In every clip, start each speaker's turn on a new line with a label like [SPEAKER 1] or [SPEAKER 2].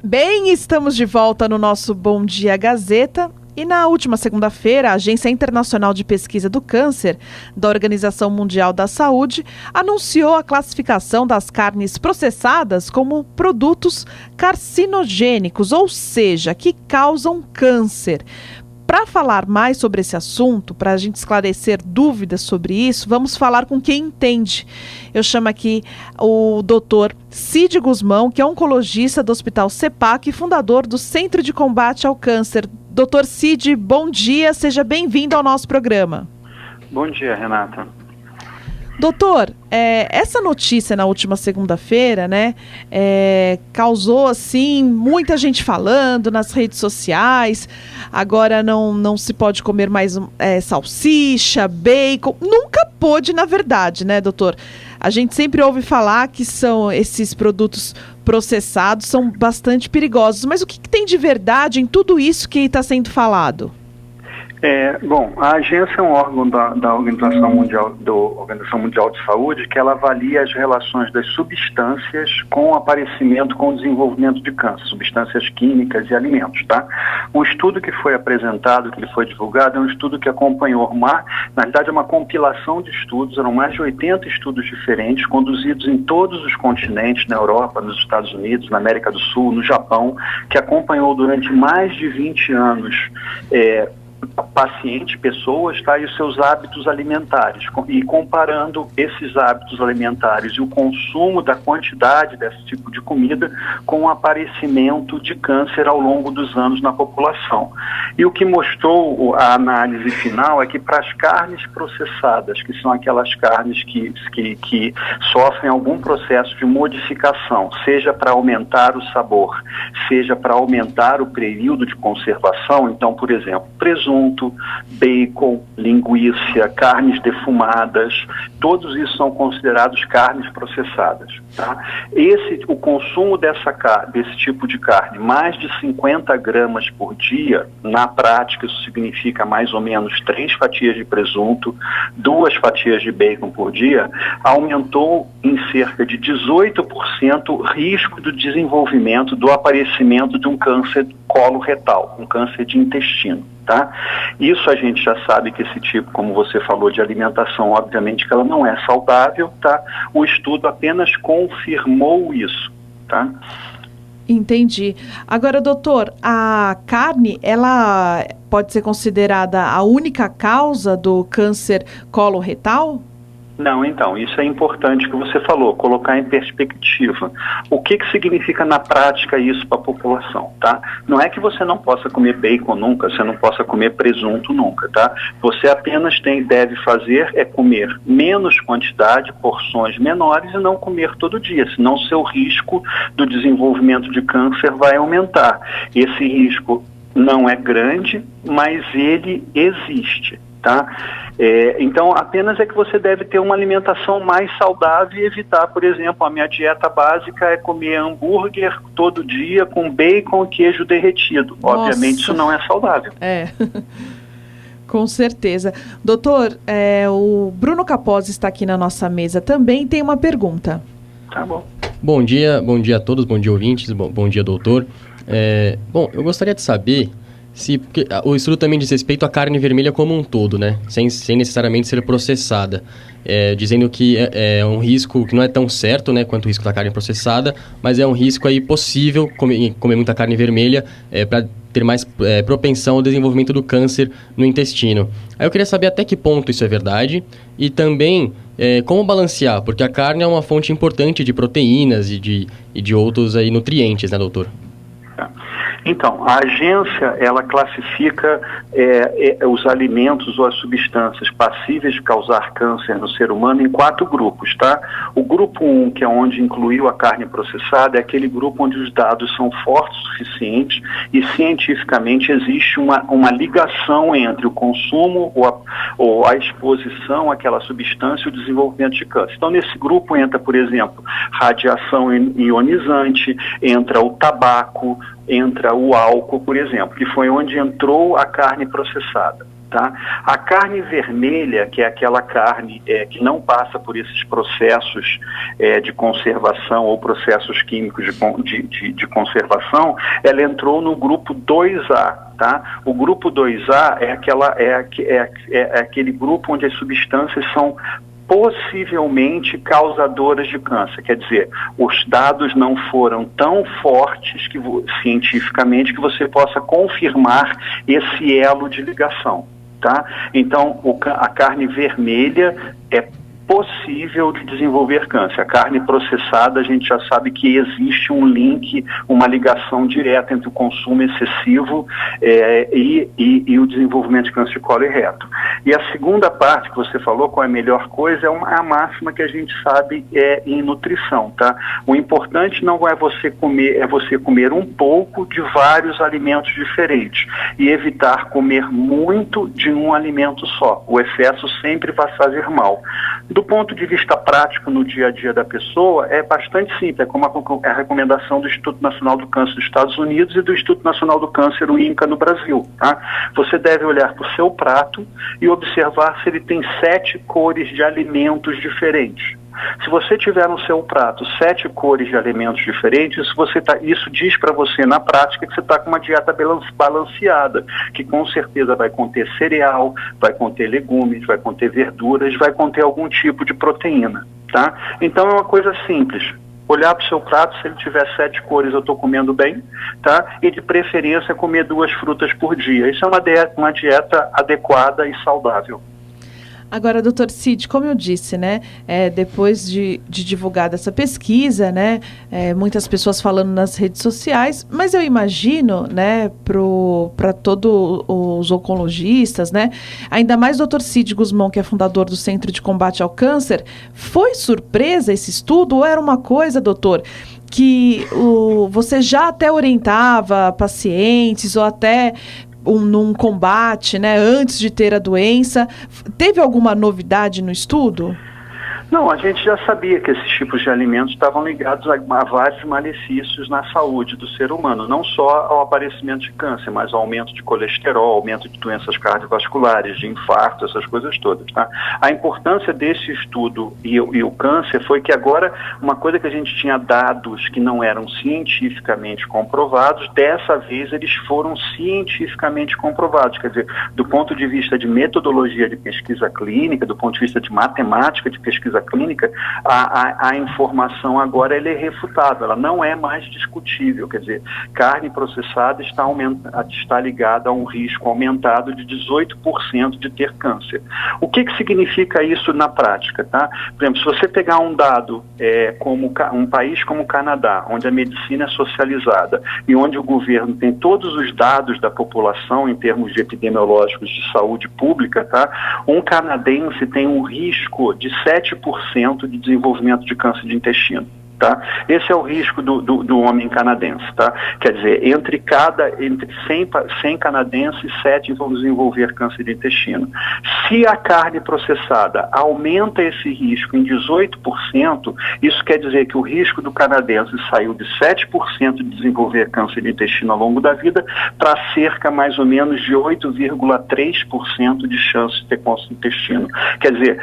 [SPEAKER 1] Bem, estamos de volta no nosso Bom Dia Gazeta. E na última segunda-feira, a Agência Internacional de Pesquisa do Câncer, da Organização Mundial da Saúde, anunciou a classificação das carnes processadas como produtos carcinogênicos, ou seja, que causam câncer. Para falar mais sobre esse assunto, para a gente esclarecer dúvidas sobre isso, vamos falar com quem entende. Eu chamo aqui o Dr. Cid Guzmão, que é oncologista do Hospital CEPAC e fundador do Centro de Combate ao Câncer. Dr. Cid, bom dia, seja bem-vindo ao nosso programa.
[SPEAKER 2] Bom dia, Renata.
[SPEAKER 1] Doutor, essa notícia na última segunda-feira, né, causou, assim, muita gente falando nas redes sociais. Agora não se pode comer mais salsicha, bacon. Nunca pôde, na verdade, né, doutor? A gente sempre ouve falar que são esses produtos processados, são bastante perigosos. Mas o que tem de verdade em tudo isso que está sendo falado?
[SPEAKER 2] Bom, a agência é um órgão da Organização Mundial de Saúde que ela avalia as relações das substâncias com o aparecimento, com o desenvolvimento de câncer, substâncias químicas e alimentos, tá? O estudo que foi apresentado, que ele foi divulgado, é um estudo que acompanhou na realidade é uma compilação de estudos, eram mais de 80 estudos diferentes, conduzidos em todos os continentes, na Europa, nos Estados Unidos, na América do Sul, no Japão, que acompanhou durante mais de 20 anos pacientes, pessoas, tá, e os seus hábitos alimentares, e comparando esses hábitos alimentares e o consumo da quantidade desse tipo de comida com o aparecimento de câncer ao longo dos anos na população. E o que mostrou a análise final é que para as carnes processadas, que são aquelas carnes que sofrem algum processo de modificação, seja para aumentar o sabor, seja para aumentar o período de conservação, então, por exemplo, presunto, bacon, linguiça, carnes defumadas, todos isso são considerados carnes processadas, tá? O consumo desse tipo de carne, mais de 50 gramas por dia, na prática isso significa mais ou menos 3 fatias de presunto, 2 fatias de bacon por dia, aumentou em cerca de 18% o risco do desenvolvimento, do aparecimento de um câncer coloretal, um câncer de intestino. Tá? Isso a gente já sabe que esse tipo, como você falou, de alimentação, obviamente que ela não é saudável, tá? O estudo apenas confirmou isso, tá?
[SPEAKER 1] Entendi. Agora, doutor, a carne, ela pode ser considerada a única causa do câncer coloretal?
[SPEAKER 2] Não, então, isso é importante que você falou, colocar em perspectiva. O que significa na prática isso para a população, tá? Não é que você não possa comer bacon nunca, você não possa comer presunto nunca, tá? Você apenas deve fazer comer menos quantidade, porções menores e não comer todo dia, senão seu risco do desenvolvimento de câncer vai aumentar. Esse risco não é grande, mas ele existe, tá? Então, apenas é que você deve ter uma alimentação mais saudável e evitar, por exemplo, a minha dieta básica é comer hambúrguer todo dia com bacon e queijo derretido.
[SPEAKER 1] Nossa.
[SPEAKER 2] Obviamente, isso não é saudável.
[SPEAKER 1] Com certeza. Doutor, o Bruno Capozzi está aqui na nossa mesa. Também tem uma pergunta.
[SPEAKER 2] Tá bom.
[SPEAKER 3] Bom dia a todos, bom dia ouvintes, bom dia doutor. Bom, eu gostaria de saber porque o estudo também diz respeito à carne vermelha como um todo, né? Sem necessariamente ser processada. Dizendo que é um risco que não é tão certo, né, quanto o risco da carne processada, mas é um risco aí possível comer muita carne vermelha para ter mais propensão ao desenvolvimento do câncer no intestino. Aí eu queria saber até que ponto isso é verdade e também como balancear, porque a carne é uma fonte importante de proteínas e de outros aí nutrientes, né, doutor?
[SPEAKER 2] Então, a agência, ela classifica os alimentos ou as substâncias passíveis de causar câncer no ser humano em 4 grupos, tá? O grupo 1, que é onde incluiu a carne processada, é aquele grupo onde os dados são fortes o suficiente e cientificamente existe uma ligação entre o consumo ou a exposição àquela substância e o desenvolvimento de câncer. Então, nesse grupo entra, por exemplo, radiação ionizante, entra o tabaco, entra o álcool, por exemplo, que foi onde entrou a carne processada. Tá? A carne vermelha, que é aquela carne que não passa por esses processos de conservação ou processos químicos de conservação, ela entrou no grupo 2A. Tá? O grupo 2A é aquele grupo onde as substâncias são possivelmente causadoras de câncer. Quer dizer, os dados não foram tão fortes cientificamente que você possa confirmar esse elo de ligação. Tá? Então, a carne vermelha é possível de desenvolver câncer. A carne processada, a gente já sabe que existe um link, uma ligação direta entre o consumo excessivo e o desenvolvimento de câncer de colo e reto. E a segunda parte que você falou, qual é a melhor coisa, é a máxima que a gente sabe em nutrição, tá? O importante não é você comer um pouco de vários alimentos diferentes e evitar comer muito de um alimento só. O excesso sempre vai fazer mal. Do ponto de vista prático no dia a dia da pessoa, é bastante simples, é como a recomendação do Instituto Nacional do Câncer dos Estados Unidos e do Instituto Nacional do Câncer, o INCA, no Brasil. Tá? Você deve olhar para o seu prato e observar se ele tem 7 cores de alimentos diferentes. Se você tiver no seu prato 7 cores de alimentos diferentes, isso diz para você na prática que você está com uma dieta balanceada, que com certeza vai conter cereal, vai conter legumes, vai conter verduras, vai conter algum tipo de proteína. Tá? Então é uma coisa simples. Olhar para o seu prato, se ele tiver 7 cores, eu estou comendo bem, tá? E de preferência comer 2 frutas por dia. Isso é uma dieta adequada e saudável.
[SPEAKER 1] Agora, doutor Cid, como eu disse, né, depois de divulgada essa pesquisa, né, muitas pessoas falando nas redes sociais, mas eu imagino, né, para todos os oncologistas, né, ainda mais o doutor Cid Guzmão, que é fundador do Centro de Combate ao Câncer, foi surpresa esse estudo ou era uma coisa, doutor, que você já até orientava pacientes ou até num combate, né, antes de ter a doença? Teve alguma novidade no estudo?
[SPEAKER 2] Não, a gente já sabia que esses tipos de alimentos estavam ligados a vários malefícios na saúde do ser humano, não só ao aparecimento de câncer, mas ao aumento de colesterol, aumento de doenças cardiovasculares, de infarto, essas coisas todas. Tá? A importância desse estudo e o câncer foi que agora, uma coisa que a gente tinha dados que não eram cientificamente comprovados, dessa vez eles foram cientificamente comprovados, quer dizer, do ponto de vista de metodologia de pesquisa clínica, do ponto de vista de matemática de pesquisa clínica, a informação agora ela é refutável, ela não é mais discutível, quer dizer, carne processada está ligada a um risco aumentado de 18% de ter câncer. O que significa isso na prática? Tá? Por exemplo, se você pegar um dado como um país como o Canadá, onde a medicina é socializada e onde o governo tem todos os dados da população em termos de epidemiológicos de saúde pública, tá? Um canadense tem um risco de 7% de desenvolvimento de câncer de intestino. Tá? Esse é o risco do homem canadense. Tá? Quer dizer, entre 100 canadenses, 7 vão desenvolver câncer de intestino. Se a carne processada aumenta esse risco em 18%, isso quer dizer que o risco do canadense saiu de 7% de desenvolver câncer de intestino ao longo da vida para cerca mais ou menos de 8,3% de chance de ter câncer de intestino. Quer dizer,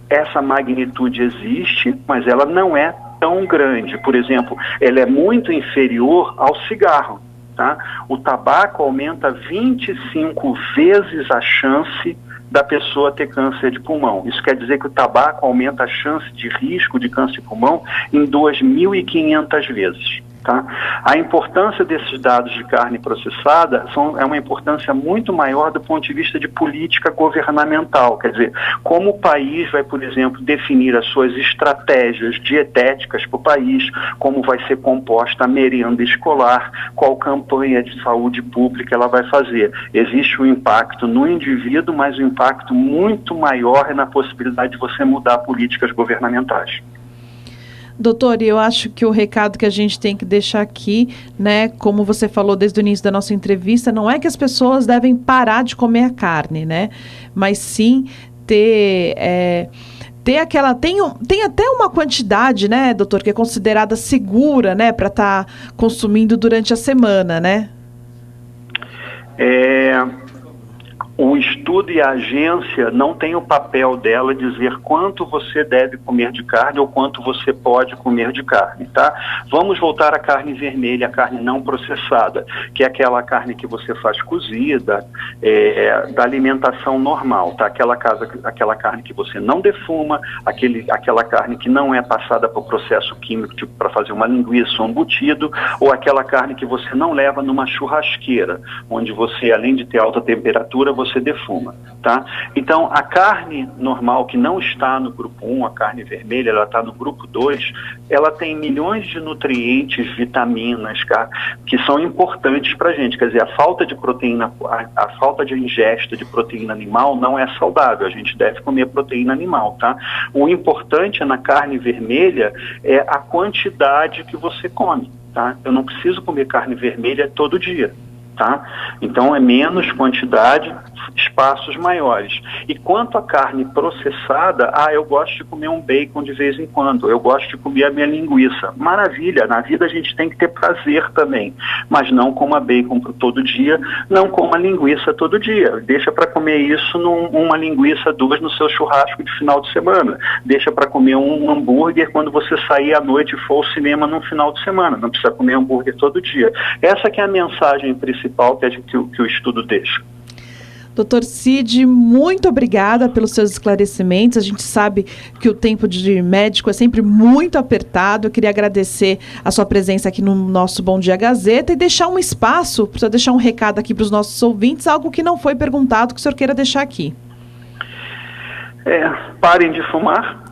[SPEAKER 2] essa magnitude existe, mas ela não é tão grande. Por exemplo, ela é muito inferior ao cigarro. Tá? O tabaco aumenta 25 vezes a chance da pessoa ter câncer de pulmão. Isso quer dizer que o tabaco aumenta a chance de risco de câncer de pulmão em 2.500 vezes. Tá? A importância desses dados de carne processada é uma importância muito maior do ponto de vista de política governamental. Quer dizer, como o país vai, por exemplo, definir as suas estratégias dietéticas para o país, como vai ser composta a merenda escolar, qual campanha de saúde pública ela vai fazer. Existe um impacto no indivíduo, mas o impacto muito maior é na possibilidade de você mudar políticas governamentais.
[SPEAKER 1] Doutor, eu acho que o recado que a gente tem que deixar aqui, né, como você falou desde o início da nossa entrevista, não é que as pessoas devem parar de comer a carne, né, mas sim ter aquela, tem até uma quantidade, né, doutor, que é considerada segura, né, para estar consumindo durante a semana, né?
[SPEAKER 2] O estudo e a agência não tem o papel dela dizer quanto você deve comer de carne ou quanto você pode comer de carne, tá? Vamos voltar à carne vermelha, a carne não processada, que é aquela carne que você faz cozida, da alimentação normal, tá? Aquela carne que você não defuma, aquela carne que não é passada por processo químico, tipo para fazer uma linguiça ou um embutido, ou aquela carne que você não leva numa churrasqueira, onde você, além de ter alta temperatura, você defuma, tá? Então, a carne normal, que não está no grupo 1, a carne vermelha, ela está no grupo 2, ela tem milhões de nutrientes, vitaminas, que são importantes para a gente. Quer dizer, a falta de proteína, a falta de ingesta de proteína animal não é saudável, a gente deve comer proteína animal, tá? O importante na carne vermelha é a quantidade que você come, tá? Eu não preciso comer carne vermelha todo dia, tá? Então é menos quantidade, espaços maiores. E quanto à carne processada, eu gosto de comer um bacon de vez em quando, eu gosto de comer a minha linguiça. Maravilha, na vida a gente tem que ter prazer também, mas não coma bacon todo dia, não coma linguiça todo dia. Deixa para comer isso uma linguiça, 2 no seu churrasco de final de semana. Deixa para comer um hambúrguer quando você sair à noite e for ao cinema no final de semana. Não precisa comer hambúrguer todo dia. Essa que é a mensagem principal que o estudo deixa.
[SPEAKER 1] Doutor Cid, muito obrigada pelos seus esclarecimentos. A gente sabe que o tempo de médico é sempre muito apertado. Eu queria agradecer a sua presença aqui no nosso Bom Dia Gazeta e deixar um espaço, para deixar um recado aqui para os nossos ouvintes, algo que não foi perguntado, que o senhor queira deixar aqui.
[SPEAKER 2] Parem de fumar.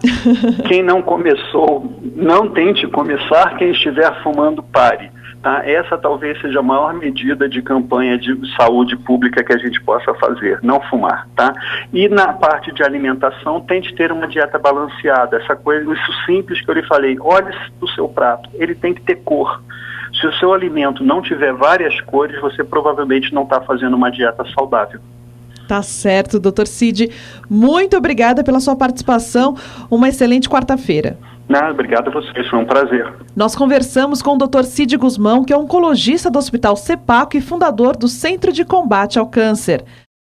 [SPEAKER 2] Quem não começou, não tente começar. Quem estiver fumando, pare. Tá? Essa talvez seja a maior medida de campanha de saúde pública que a gente possa fazer, não fumar, tá? E na parte de alimentação, tente ter uma dieta balanceada, isso simples que eu lhe falei, olhe o seu prato, ele tem que ter cor. Se o seu alimento não tiver várias cores, você provavelmente não está fazendo uma dieta saudável.
[SPEAKER 1] Tá certo, doutor Cid. Muito obrigada pela sua participação. Uma excelente quarta-feira.
[SPEAKER 2] Obrigado a vocês, foi um prazer.
[SPEAKER 1] Nós conversamos com o Dr. Cid Guzmão, que é oncologista do Hospital CEPACO e fundador do Centro de Combate ao Câncer.